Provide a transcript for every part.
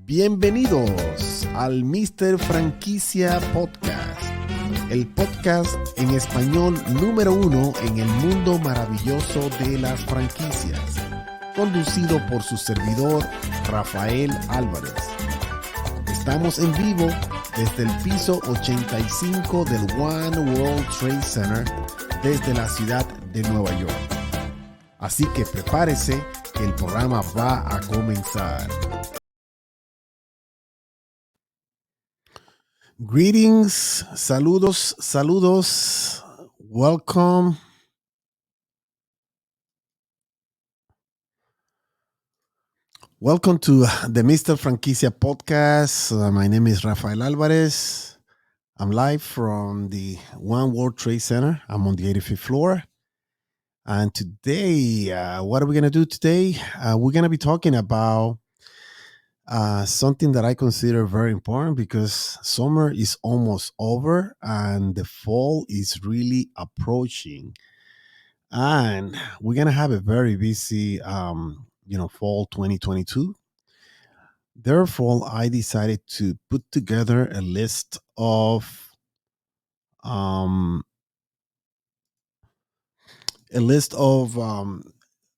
Bienvenidos al Mister Franquicia Podcast, el podcast en español número 1 en el mundo maravilloso de las franquicias, conducido por su servidor Rafael Álvarez. Estamos en vivo desde el piso 85 del One World Trade Center desde la ciudad de Nueva York. Así que prepárese que el programa va a comenzar. Greetings, saludos, welcome. Welcome to the Mister Franquicia Podcast. My name is Rafael Alvarez. I'm live from the One World Trade Center. I'm on the 85th floor. And today, what are we going to do today? We're going to be talking about something that I consider very important because summer is almost over and the fall is really approaching. And we're going to have a very busy, fall 2022. Therefore, I decided to put together a list of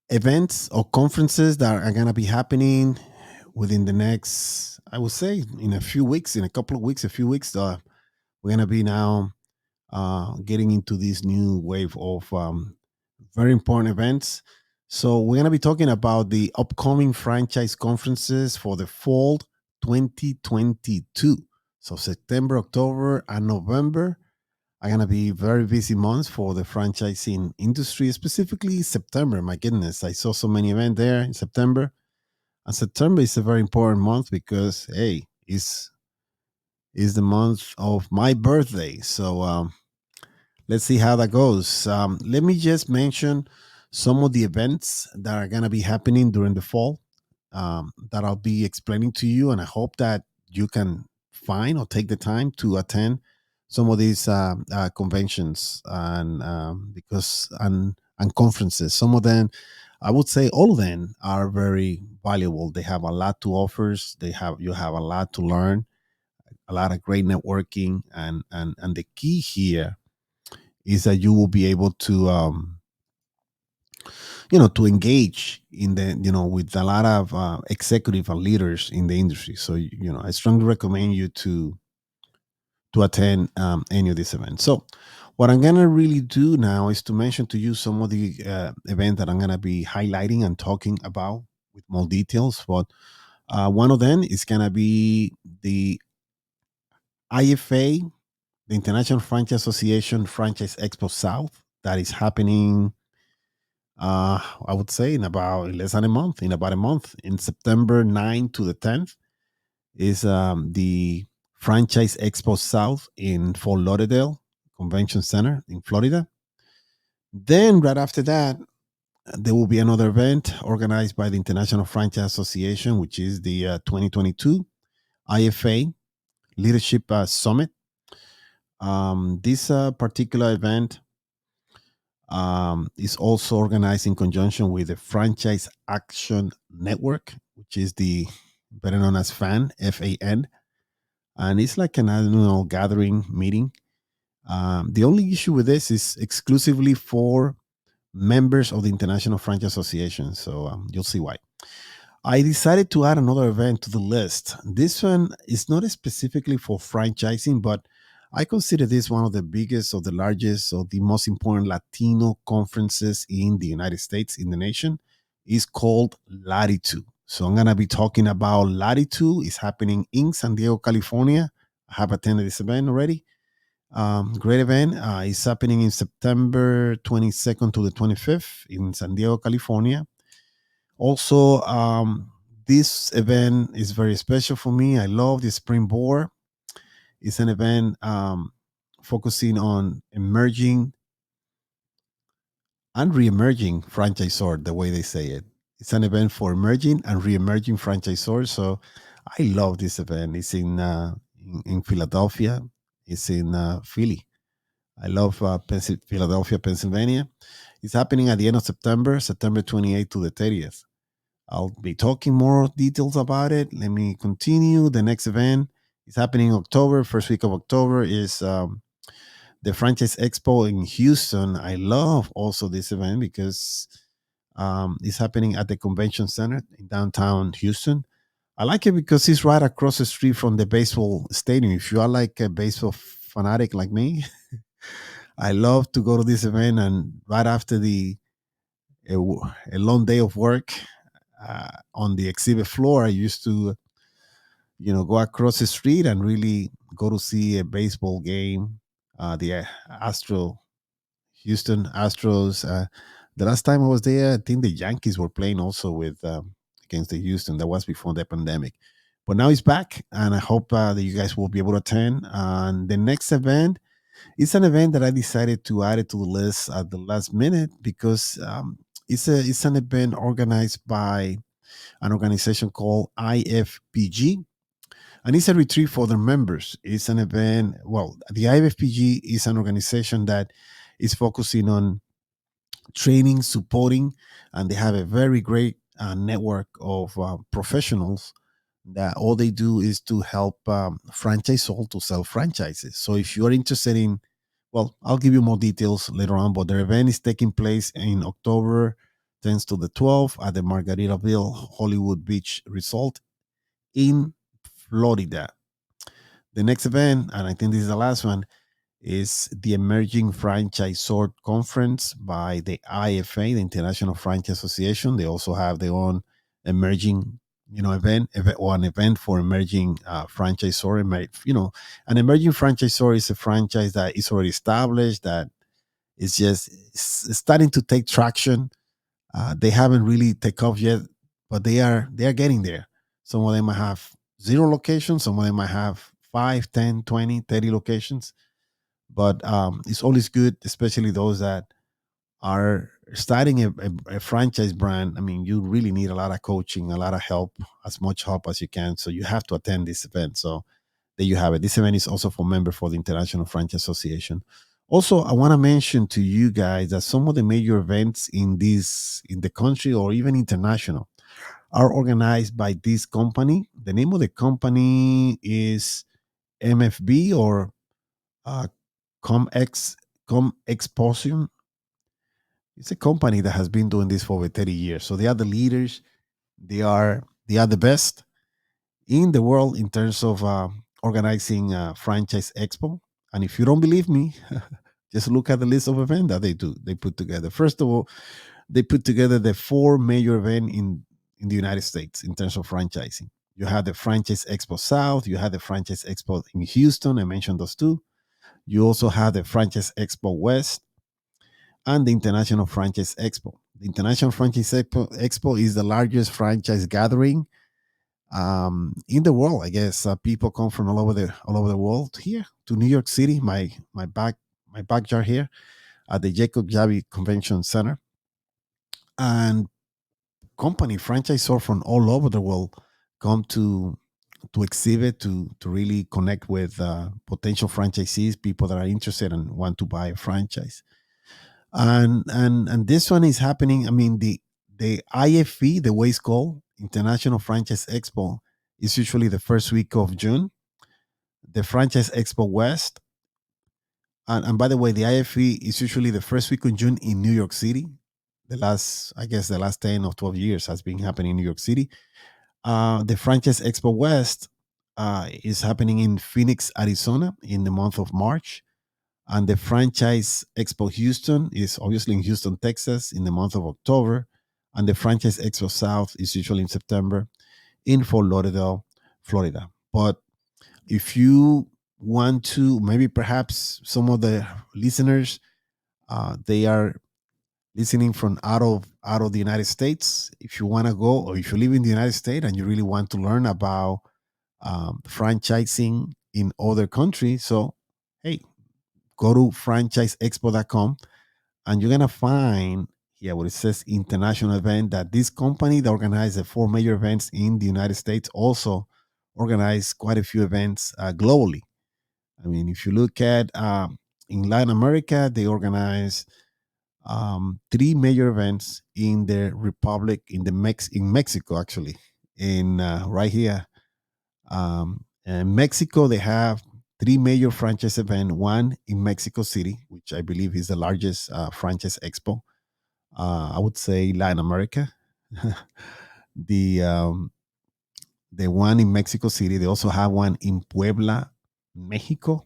events or conferences that are going to be happening within the next, I would say, in a few weeks, we're going to be now getting into this new wave of very important events. So we're going to be talking about the upcoming franchise conferences for the fall 2022. So September, October, and November are going to be very busy months for the franchising industry, specifically September. My goodness, I saw so many events there in September. And September is a very important month because, hey, it's the month of my birthday. So let's see how that goes. Let me just mention some of the events that are going to be happening during the fall that I'll be explaining to you. And I hope that you can find or take the time to attend some of these conventions and conferences. Some of them, I would say all of them are very valuable. They have a lot to offer. You have a lot to learn, a lot of great networking. And the key here is that you will be able to to engage in with a lot of executive and leaders in the industry. So I strongly recommend you to attend any of these events. So what I'm gonna really do now is to mention to you some of the events that I'm gonna be highlighting and talking about with more details. But one of them is gonna be the IFA, the International Franchise Association Franchise Expo South, that is happening I would say in about a month, in September 9th to the 10th, is the Franchise Expo South in Fort Lauderdale Convention Center in Florida. Then right after that, there will be another event organized by the International Franchise Association, which is the 2022 IFA Leadership Summit. This particular event is also organized in conjunction with the Franchise Action Network, which is the better known as FAN, FAN. And it's like an annual gathering meeting. The only issue with this is exclusively for members of the International Franchise Association. So you'll see why. I decided to add another event to the list. This one is not specifically for franchising, but I consider this one of the biggest or the largest or the most important Latino conferences in the United States, in the nation. It's called Latitude. So I'm going to be talking about Latitude. It's happening in San Diego, California. I have attended this event already. Great event. It's happening in September 22nd to the 25th in San Diego, California. Also, this event is very special for me. I love the Springboard. It's an event focusing on emerging and re-emerging franchisor, the way they say it. It's an event for emerging and re-emerging franchisors. So I love this event. It's in Philadelphia. It's in Philly. I love Philadelphia, Pennsylvania. It's happening at the end of September 28th to the 30th. I'll be talking more details about it. Let me continue. The next event is happening in October. First week of October is the Franchise Expo in Houston. I love also this event because it's happening at the Convention Center in downtown Houston. I like it because it's right across the street from the baseball stadium. If you are like a baseball fanatic like me, I love to go to this event, and right after a long day of work on the exhibit floor, I used to go across the street and really go to see a baseball game. The Astro Houston Astros. The last time I was there, I think the Yankees were playing also with against the Houston. That was before the pandemic, but now it's back, and I hope that you guys will be able to attend. And the next event is an event that I decided to add it to the list at the last minute because it's an event organized by an organization called IFPG, and it's a retreat for their members. It's an event. Well, the IFPG is an organization that is focusing on training, supporting, and they have a very great network of professionals that all they do is to help franchisors to sell franchises. So if you're interested in, well, I'll give you more details later on, but their event is taking place in October 10th to the 12th at the Margaritaville Hollywood Beach Resort in Florida. The next event, and I think this is the last one, is the Emerging Franchisor Conference by the IFA, the International Franchise Association. They also have their own emerging, or an event for emerging franchisor. An emerging franchisor is a franchise that is already established, that is just starting to take traction. They haven't really take off yet, but they are getting there. Some of them might have zero locations. Some of them might have 5, 10, 20, 30 locations, but it's always good, especially those that are starting a franchise brand. I mean, you really need a lot of coaching, a lot of help, as much help as you can. So you have to attend this event. So there you have it. This event is also for member for the International Franchise Association. Also, I want to mention to you guys that some of the major events in the country or even international are organized by this company. The name of the company is MFB, or uh, ComEx ComExposium. It's a company that has been doing this for over 30 years. So they are the leaders. They are the best in the world in terms of organizing franchise expo. And if you don't believe me, just look at the list of events that they do. They put together. First of all, they put together the four major events in the United States in terms of franchising. You had the Franchise Expo South. You had the Franchise Expo in Houston. I mentioned those two. You also had the Franchise Expo West and the International Franchise Expo. The International Franchise Expo is the largest franchise gathering in the world. I guess people come from all over the world here to New York City, my backyard here at the Jacob Javi Convention Center, and company franchisor from all over the world come to exhibit, to really connect with potential franchisees, people that are interested and want to buy a franchise. And this one is happening. I mean, the IFE, the way it's called, International Franchise Expo, is usually the first week of June. The Franchise Expo West, and by the way, the IFE is usually the first week of June in New York City. The last 10 or 12 years has been happening in New York City. The Franchise Expo West is happening in Phoenix, Arizona, in the month of March. And the Franchise Expo Houston is obviously in Houston, Texas, in the month of October. And the Franchise Expo South is usually in September in Fort Lauderdale, Florida. But if you want to, maybe perhaps some of the listeners, they are listening from out of the United States. If you want to go, or if you live in the United States and you really want to learn about franchising in other countries, so hey, go to franchiseexpo.com, and you're gonna find here what it says international event, that this company that organized the four major events in the United States also organized quite a few events globally. I mean, if you look at in Latin America, they organize three major events in the republic in Mexico actually in right here in Mexico. They have three major franchise events. One in Mexico City, which I believe is the largest franchise expo. I would say Latin America. the the one in Mexico City. They also have one in Puebla, Mexico,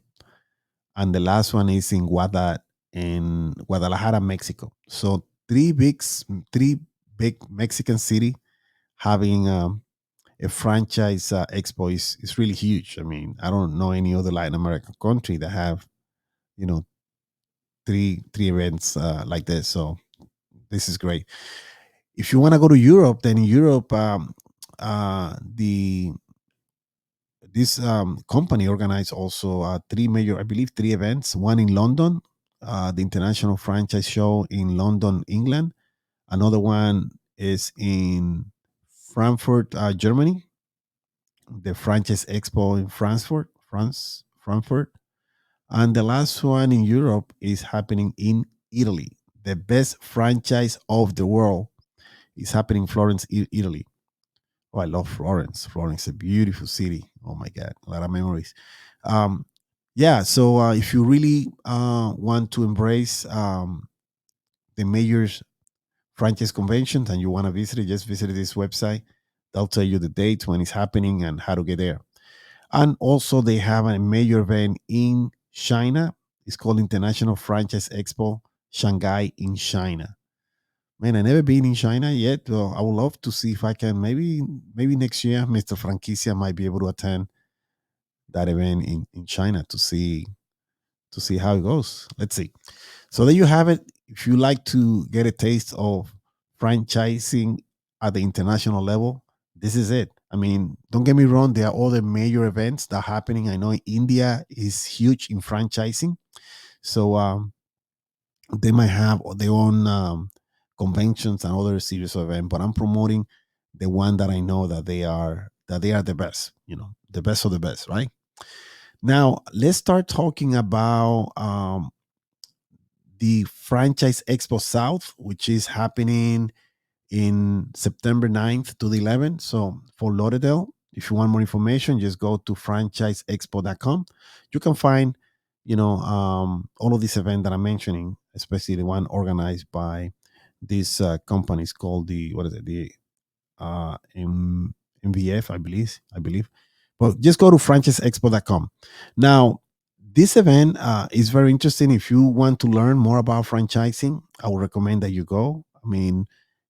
and the last one is in Guadalajara, Mexico. So three big Mexican city having a franchise expo is really huge. I mean, I don't know any other Latin American country that have you know three events like this. So this is great. If you want to go to Europe, then in Europe, the this company organized also three major, I believe, three events. One in London, the International Franchise Show in London, England. Another one is in Frankfurt, Germany, the Franchise Expo in Frankfurt. And the last one in Europe is happening in Italy. The best franchise of the world is happening in Florence, Italy. Oh, I love Florence. Florence is a beautiful city. Oh my God, a lot of memories. Um, yeah, so if you really want to embrace the major franchise conventions and you want to visit it, just visit this website. They'll tell you the date when it's happening and how to get there. And also, they have a major event in China. It's called International Franchise Expo Shanghai in China. Man, I never been in China yet. Well, I would love to see if I can. Maybe next year, Mr. Franquicia might be able to attend that event in China to see how it goes. Let's see. So there you have it. If you like to get a taste of franchising at the international level, this is it. I mean, don't get me wrong. There are other major events that are happening. I know India is huge in franchising. So they might have their own conventions and other series of events, but I'm promoting the one that I know that they are the best, the best of the best, right? Now let's start talking about the Franchise Expo South, which is happening in September 9th to the 11th. So for Lauderdale, if you want more information, just go to franchiseexpo.com. You can find, all of these events that I'm mentioning, especially the one organized by these companies called what is it, the MVF, I believe. But just go to franchiseexpo.com. Now, this event is very interesting. If you want to learn more about franchising, I would recommend that you go. I mean,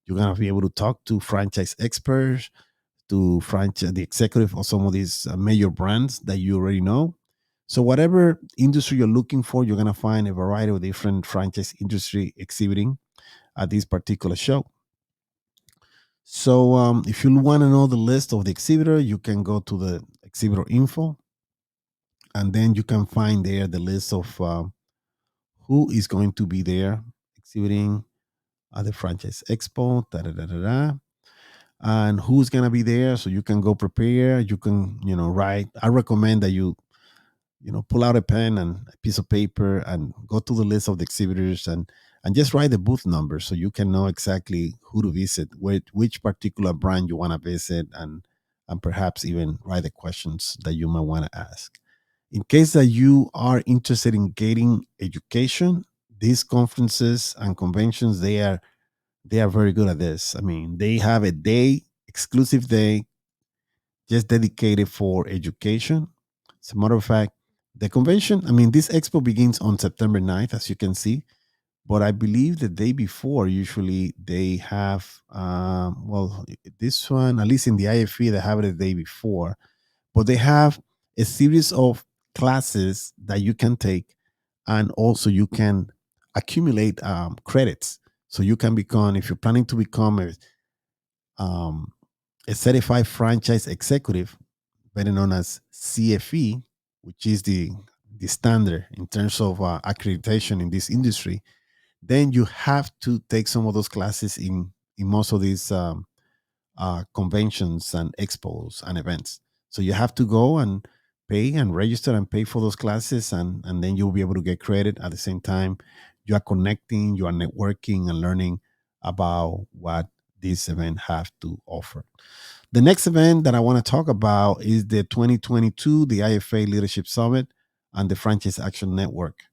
you're gonna be able to talk to franchise experts, to franchise the executive of some of these major brands that you already know. So whatever industry you're looking for, you're gonna find a variety of different franchise industry exhibiting at this particular show. So if you want to know the list of the exhibitor, you can go to the exhibitor info, and then you can find there the list of who is going to be there exhibiting at the franchise expo, da da da da da, and who's gonna be there. So you can go prepare. You can write. I recommend that you pull out a pen and a piece of paper and go to the list of the exhibitors and just write the booth number so you can know exactly who to visit, which particular brand you want to visit, and perhaps even write the questions that you might want to ask. In case that you are interested in getting education, these conferences and conventions, they are very good at this. I mean, they have a day, exclusive day, just dedicated for education. As a matter of fact, the convention, I mean, this expo begins on September 9th, as you can see, but I believe the day before, usually they have, this one, at least in the IFE, they have it the day before, but they have a series of classes that you can take, and also you can accumulate credits. So you can become, if you're planning to become um, a certified franchise executive, better known as CFE, which is the standard in terms of accreditation in this industry, then you have to take some of those classes in most of these conventions and expos and events. So you have to go and pay and register and pay for those classes, and then you'll be able to get credit. At the same time, you are connecting, you are networking and learning about what this event have to offer. The next event that I want to talk about is the 2022, the IFA Leadership Summit and the Franchise Action Network.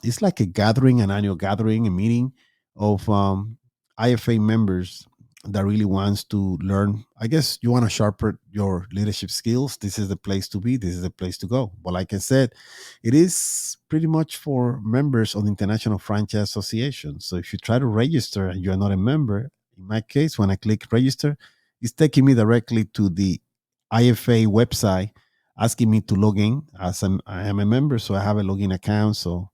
It's like a gathering, an annual gathering, a meeting of IFA members that really wants to learn. I guess you want to sharpen your leadership skills. This is the place to be. This is the place to go. But like I said, it is pretty much for members of the International Franchise Association. So if you try to register and you are not a member, in my case, when I click register, it's taking me directly to the IFA website asking me to log in as I am a member, so I have a login account. So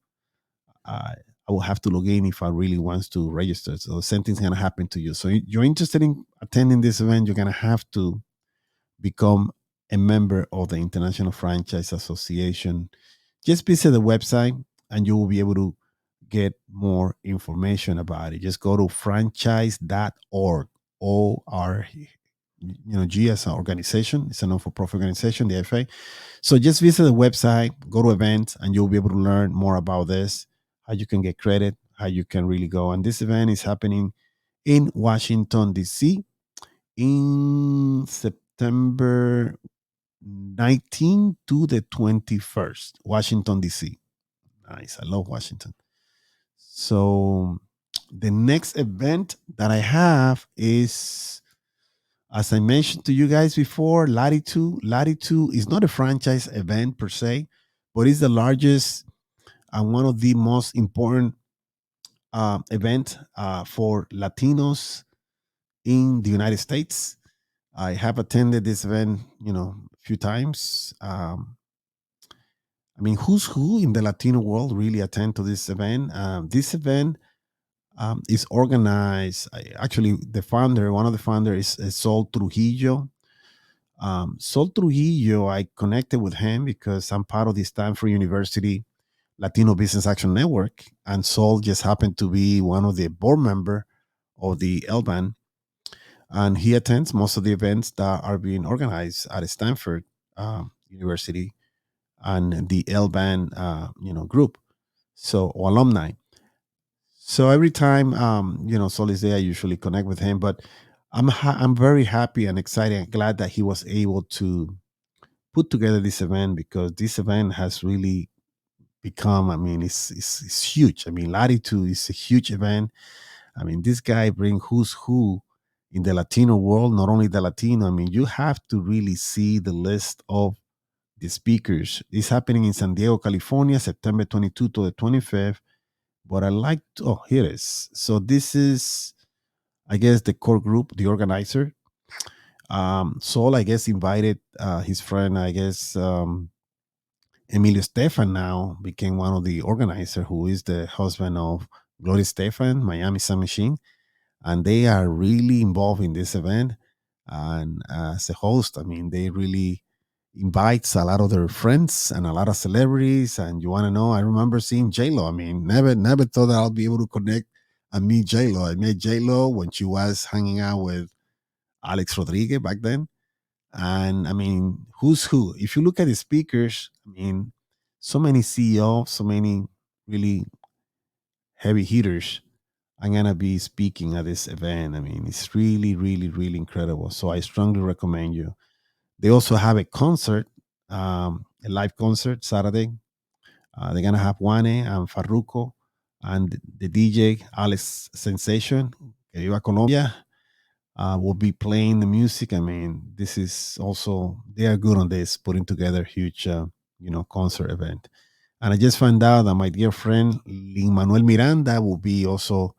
I, I will have to log in if I really wants to register. So the same thing's gonna happen to you. So you're interested in attending this event, you're gonna have to become a member of the International Franchise Association. Just visit the website and you will be able to get more information about it. Just go to franchise.org. OR, G as an organization. It's a non-for-profit organization, the FA. So just visit the website, go to events, and you'll be able to learn more about this, how you can get credit, how you can really go. And this event is happening in Washington, D.C. in September 19th to the 21st. Washington, D.C. Nice. I love Washington. So the next event that I have is, as I mentioned to you guys before, Latitude. Latitude is not a franchise event per se, but it's the largest and one of the most important event for Latinos in the United States. I have attended this event, a few times. I mean, who's who in the Latino world really attend to this event? This event is organized. Actually, one of the founders is Sol Trujillo. Sol Trujillo, I connected with him because I'm part of the Stanford University Latino Business Action Network, and Sol just happened to be one of the board member of the LBAN, and he attends most of the events that are being organized at Stanford University and the LBAN, group, so or alumni. So every time, Sol is there, I usually connect with him. But I'm very happy and excited and glad that he was able to put together this event, because this event has really become, I mean, it's huge. I mean, Latitude is a huge event. I mean, this guy bring who's who in the Latino world, not only the Latino. I mean, you have to really see the list of the speakers. It's happening in San Diego, California, September 22 to the 25th. But I like to, oh, here it is. So this is, I guess, the core group, the organizer. Sol, I guess, invited his friend, I guess, Emilio Stefan now became one of the organizer, who is the husband of Gloria Stefan, Miami Sun Machine, and they are really involved in this event. And as a host, I mean, they really invites a lot of their friends and a lot of celebrities. And you want to know, I remember seeing J Lo. I mean, never thought that I'll be able to connect and meet J Lo. I met J Lo when she was hanging out with Alex Rodriguez back then. And I mean, who's who? If you look at the speakers, I mean, so many CEOs, so many really heavy hitters are gonna be speaking at this event. I mean, it's really, really, really incredible. So I strongly recommend you. They also have a concert, a live concert Saturday. They're gonna have Juane and Farruko and the DJ Alex Sensation, que viva Colombia, will be playing the music. I mean, this is also, they are good on this, putting together huge, concert event. And I just found out that my dear friend Lin Manuel Miranda will be also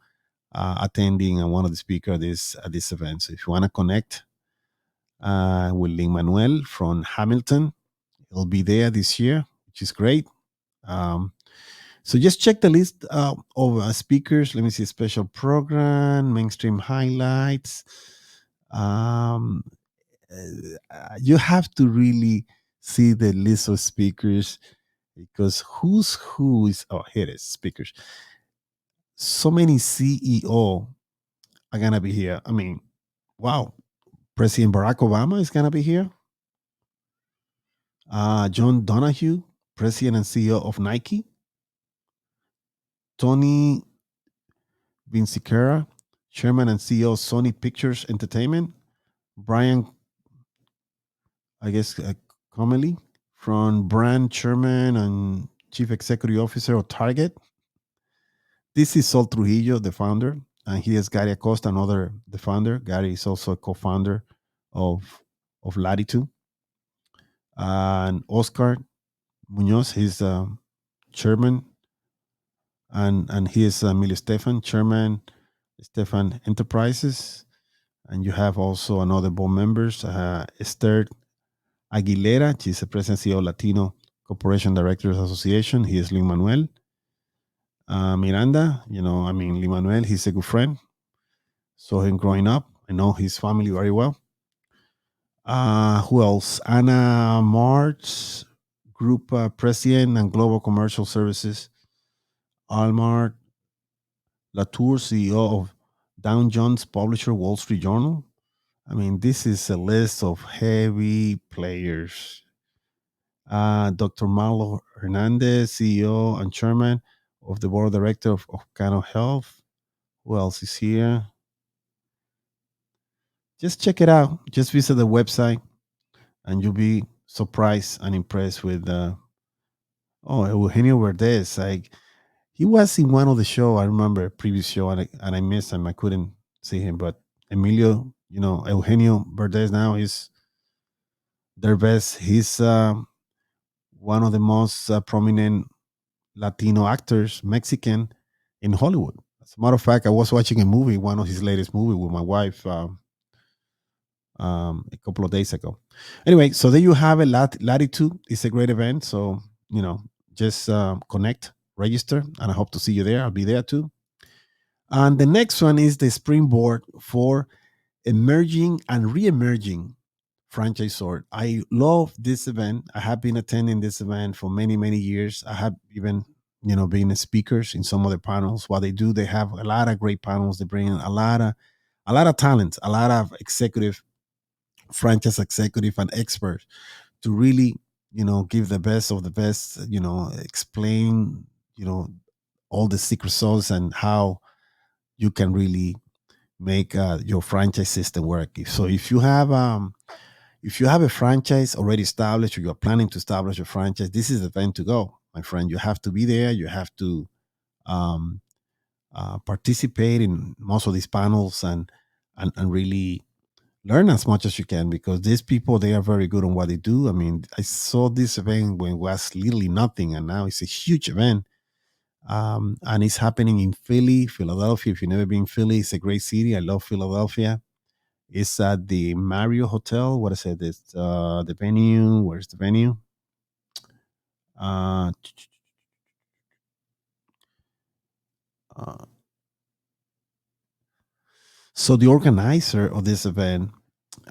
attending and one of the speakers at this event. So if you want to connect with Lin Manuel from Hamilton, he'll be there this year, which is great. Um, so just check the list of speakers. Let me see: special program, mainstream highlights. Um, you have to really see the list of speakers, because who's who is, oh, here it is, speakers. So many CEO are gonna be here. I mean, wow. President Barack Obama is gonna be here. John Donahue, President and CEO of Nike. Tony Vinciquera, Chairman and CEO of Sony Pictures Entertainment. Brian, I guess, Comely, from Brand Chairman and Chief Executive Officer of Target. This is Sol Trujillo, the founder, and he is Gary Acosta, another the founder. Gary is also a co-founder of Latitude, and Oscar Munoz, he's chairman, and he is Emilio Stefan, chairman, Stefan Enterprises, and you have also another board members, Esther Aguilera, she's the president CEO of Latino Corporation Directors Association. He is Lin Manuel. Miranda, I mean, Lin Manuel, he's a good friend. Saw him growing up. I know his family very well. Who else? Anna March, Group President and Global Commercial Services. Almar Latour, CEO of Dow Jones Publisher Wall Street Journal. I mean, this is a list of heavy players. Dr. Marlo Hernandez, CEO and Chairman of the Board of Directors of Cano Health. Who else is here? Just check it out. Just visit the website and you'll be surprised and impressed with Eugenio Verdes. Like, he was in one of the show. I remember a previous show, and I missed him. I couldn't see him, but Emilio, Eugenio Verdes now is their best. He's one of the most prominent Latino actors, Mexican, in Hollywood. As a matter of fact, I was watching a movie, one of his latest movie, with my wife a couple of days ago. Anyway, so there you have it. Latitude is a great event. So, just connect, register, and I hope to see you there. I'll be there too. And the next one is the springboard for emerging and re-emerging franchisor. I love this event. I have been attending this event for many, many years. I have even, been a speakers in some of the panels. What they do, they have a lot of great panels. They bring in a lot of talent, a lot of executive, franchise executive and experts to really, give the best of the best, explain, all the secret sauce and how you can really make your franchise system work. So if you have a franchise already established or you're planning to establish a franchise, this is the time to go, my friend. You have to be there. You have to um, participate in most of these panels and really learn as much as you can, because these people, they are very good on what they do. I mean, I saw this event when it was literally nothing, and now it's a huge event. And it's happening in Philadelphia. If you've never been in Philly, it's a great city. I love Philadelphia. It's at the Marriott Hotel. What is it? It's the venue. Where's the venue? Uh, uh, so the organizer of this event,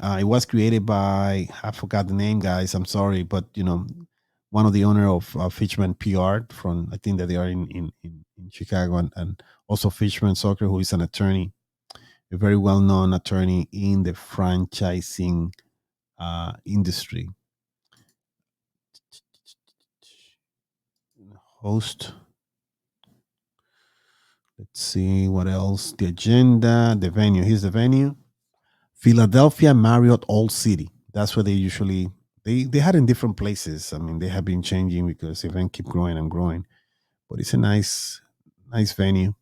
it was created by, I forgot the name, guys. I'm sorry, but one of the owner of Fishman PR from, I think that they are in Chicago, and also Fishman Soccer, who is an attorney, a very well known attorney in the franchising industry. Host. Let's see what else. The agenda, the venue. Here's the venue. Philadelphia Marriott Old City. That's where they usually they had in different places. I mean, they have been changing because the event keep growing and growing. But it's a nice venue.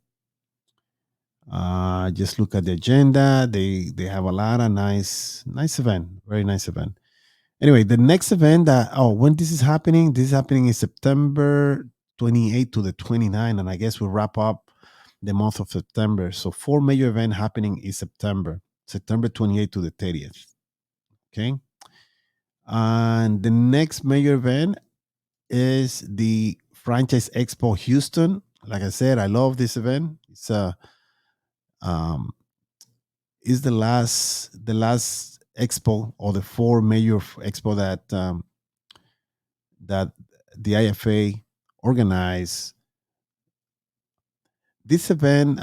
Just look at the agenda. They have a lot of nice event. Very nice event. Anyway, the next event when this is happening in September 28th to the 29th, and I guess we'll wrap up the month of September. So 4 major events happening in September 28th to the 30th. Okay. And the next major event is the Franchise Expo Houston. Like I said, I love this event. Um it's the last expo, or the 4 major expo that the IFA organized. This event,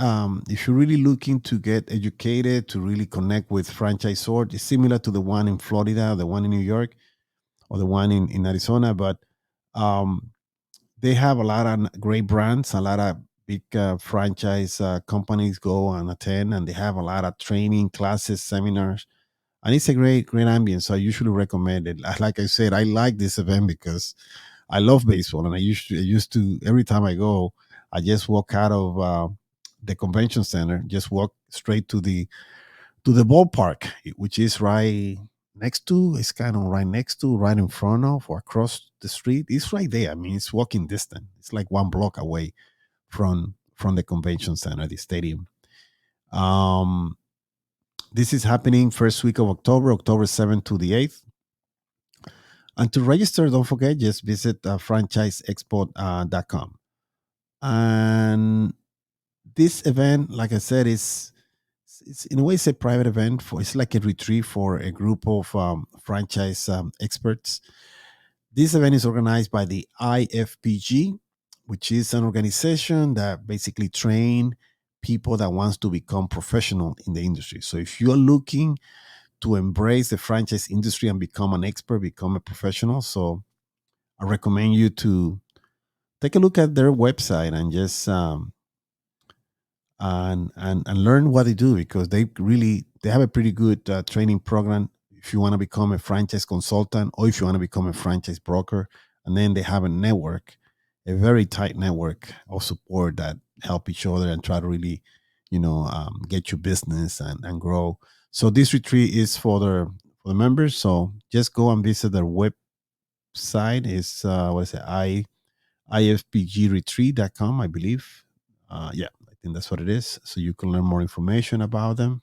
if you're really looking to get educated, to really connect with franchisor, is similar to the one in Florida, the one in New York, or the one in Arizona, but um, they have a lot of great brands, a lot of big franchise companies go and attend, and they have a lot of training classes, seminars, and it's a great ambience. So I usually recommend it. Like I said, I like this event because I love baseball, and I used to every time I go, I just walk out of the convention center, just walk straight to the ballpark, which is right next to. It's kind of right next to, right in front of, or across the street. It's right there. I mean, it's walking distance. It's like 1 block away from the convention center, the stadium. Um, this is happening first week of October, October 7th to the 8th. And to register, don't forget, just visit franchiseexpo.com. And this event, like I said, is it's in a way it's a private event for it's like a retreat for a group of franchise experts. This event is organized by the IFPG, which is an organization that basically train people that wants to become professional in the industry. So if you're looking to embrace the franchise industry and become an expert, become a professional, so I recommend you to take a look at their website and just and learn what they do, because they have a pretty good training program if you want to become a franchise consultant or if you want to become a franchise broker. And then they have a network, a very tight network of support that help each other and try to really get your business and grow. So this retreat is for the members, so just go and visit their website. It's what is it, ifpgretreat.com, I believe. Yeah, I think that's what it is. So you can learn more information about them.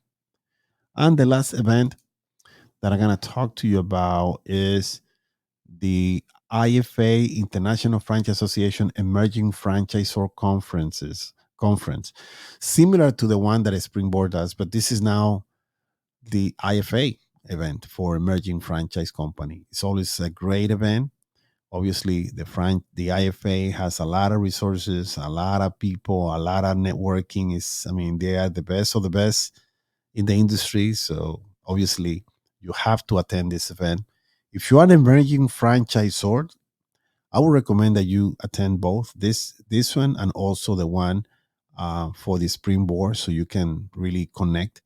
And the last event that I'm going to talk to you about is the IFA, International Franchise Association Emerging Franchisor Conference, similar to the one that Springboard does, but this is now the IFA event for emerging franchise company. It's always a great event. Obviously, the IFA has a lot of resources, a lot of people, a lot of networking. I mean, they are the best of the best in the industry. So obviously, you have to attend this event. If you are an emerging franchisor, I would recommend that you attend both this one and also the one for the Springboard, so you can really connect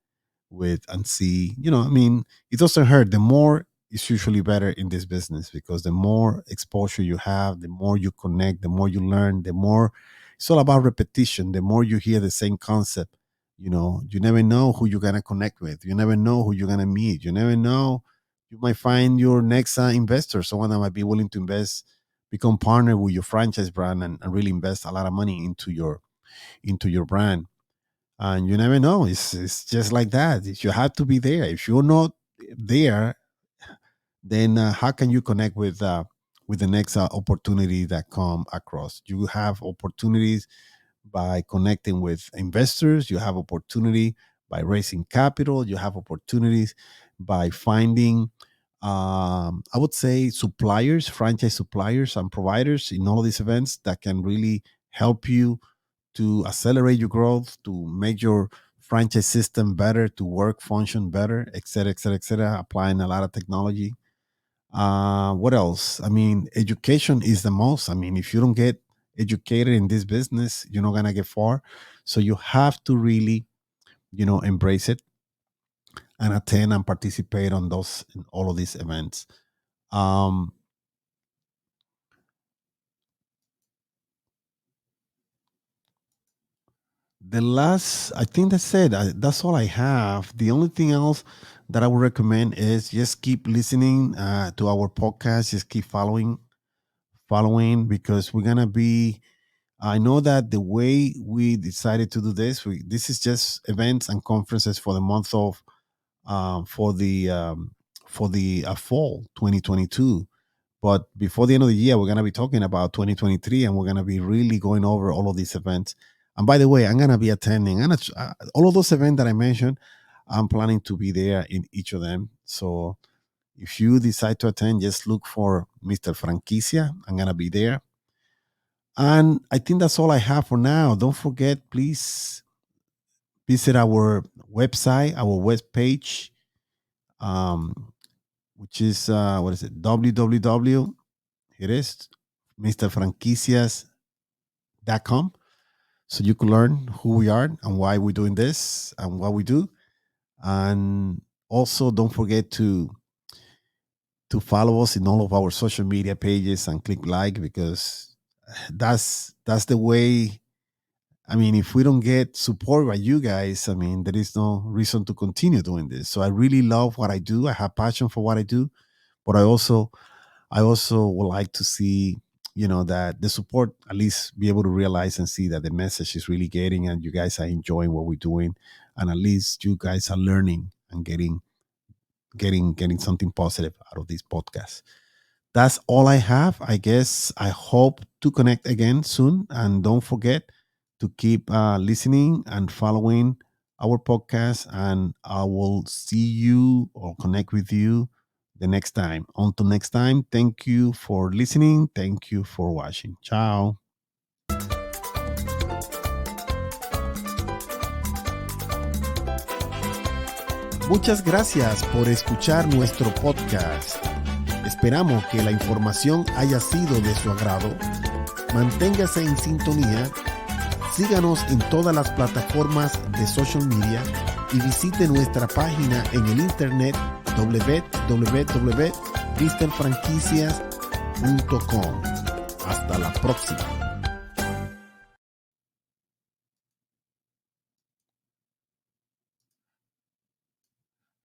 with and see. I mean, it doesn't hurt. The more is usually better in this business, because the more exposure you have, the more you connect, the more you learn, the more it's all about repetition. The more you hear the same concept, you never know who you're gonna connect with. You never know who you're gonna meet. You never know. You might find your next investor, someone that might be willing to invest, become partner with your franchise brand, and really invest a lot of money into your brand. And you never know. It's just like that. You have to be there. If you're not there, then how can you connect with the next opportunity that come across? You have opportunities by connecting with investors. You have opportunity by raising capital. You have opportunities by finding, I would say, suppliers, franchise suppliers and providers in all of these events that can really help you to accelerate your growth, to make your franchise system better, to work, function better, et cetera, et cetera, et cetera, applying a lot of technology. What else? I mean, education is the most. I mean, if you don't get educated in this business, you're not going to get far. So you have to really, embrace it and attend and participate in all of these events. Um, I think that's it. That's all I have. The only thing else that I would recommend is just keep listening to our podcast. Just keep following, because we're gonna be. I know that the way we decided to do this is just events and conferences for the month of um, for the um, for the fall 2022. But before the end of the year, we're going to be talking about 2023, and we're going to be really going over all of these events. And by the way, I'm going to be attending all of those events that I mentioned. I'm planning to be there in each of them. So if you decide to attend, just look for Mr. Franquicia. I'm going to be there. And I think that's all I have for now. Don't forget, please visit our website, our web page, um, which is, what is it? www. It is Mr. Franquicias.com. so you can learn who we are and why we're doing this and what we do. And also, don't forget to follow us in all of our social media pages and click like, because that's the way. I mean, if we don't get support by you guys, I mean, there is no reason to continue doing this. So I really love what I do. I have passion for what I do, but I also would like to see, that the support at least be able to realize and see that the message is really getting and you guys are enjoying what we're doing, and at least you guys are learning and getting something positive out of this podcast. That's all I have. I guess I hope to connect again soon. And don't forget to keep listening and following our podcast. And I will see you or connect with you the next time. Until next time, thank you for listening. Thank you for watching. Ciao. Muchas gracias por escuchar nuestro podcast. Esperamos que la información haya sido de su agrado. Manténgase en sintonía, síganos en todas las plataformas de social media y visite nuestra página en el internet www.misterfranquicias.com. Hasta la próxima.